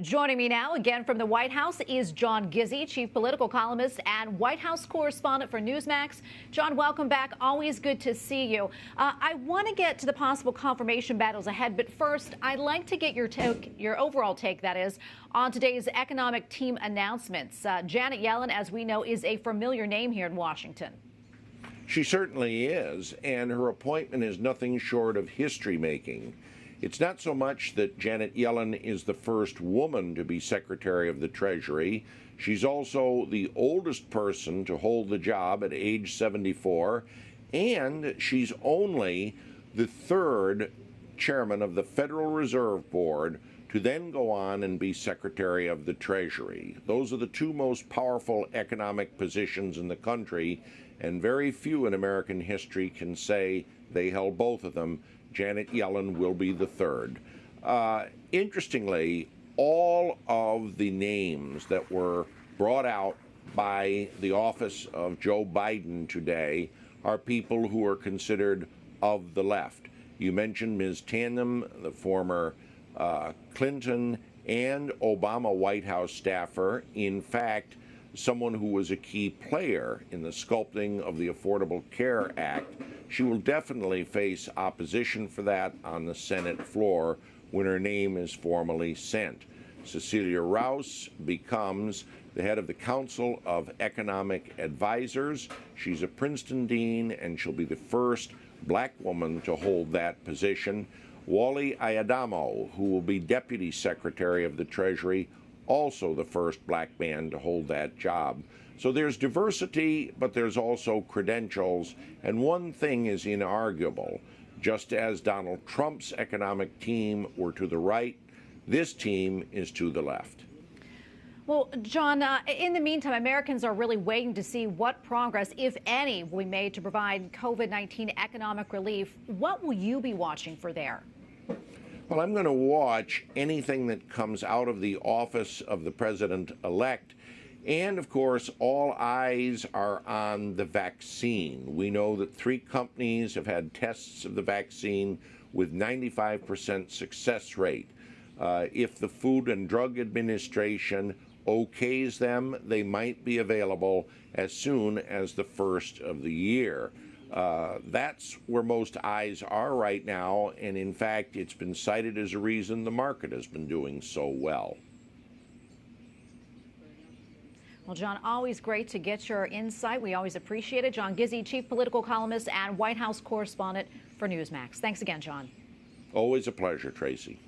Joining me now again from the White House is John Gizzi, chief political columnist and White House correspondent for Newsmax. John, welcome back. Always good to see you. I want to get to the possible confirmation battles ahead, but first, I'd like to get your overall take, that is, on today's economic team announcements. Janet Yellen, as we know, is a familiar name here in Washington. She certainly is, and her appointment is nothing short of history-making. It's not so much that Janet Yellen is the first woman to be Secretary of the Treasury. She's also the oldest person to hold the job at age 74, and she's only the third chairman of the Federal Reserve Board to then go on and be Secretary of the Treasury. Those are the two most powerful economic positions in the country, and very few in American history can say they held both of them. Janet Yellen will be the third. Interestingly, all of the names that were brought out by the office of Joe Biden today are people who are considered of the left. You mentioned Ms. Tanden, the former Clinton and Obama White House staffer. In fact, someone who was a key player in the sculpting of the Affordable Care Act. She will definitely face opposition for that on the Senate floor when her name is formally sent. Cecilia Rouse becomes the head of the Council of Economic Advisors. She's a Princeton dean, and she'll be the first black woman to hold that position. Wally Adamo, who will be Deputy Secretary of the Treasury, also the first black man to hold that job. So there's diversity, but there's also credentials, and one thing is inarguable. Just as Donald Trump's economic team were to the right, this team is to the left. Well, John, in the meantime, Americans are really waiting to see what progress, if any, will be made to provide COVID-19 economic relief. What will you be watching for there? Well, I'm going to watch anything that comes out of the office of the president-elect. And, of course, all eyes are on the vaccine. We know that 3 companies have had tests of the vaccine with 95% success rate. If the Food and Drug Administration okays them, they might be available as soon as the first of the year. That's where most eyes are right now, and in fact, it's been cited as a reason the market has been doing so well. Well, John, always great to get your insight. We always appreciate it. John Gizzi, chief political columnist and White House correspondent for Newsmax. Thanks again, John. Always a pleasure, Tracy.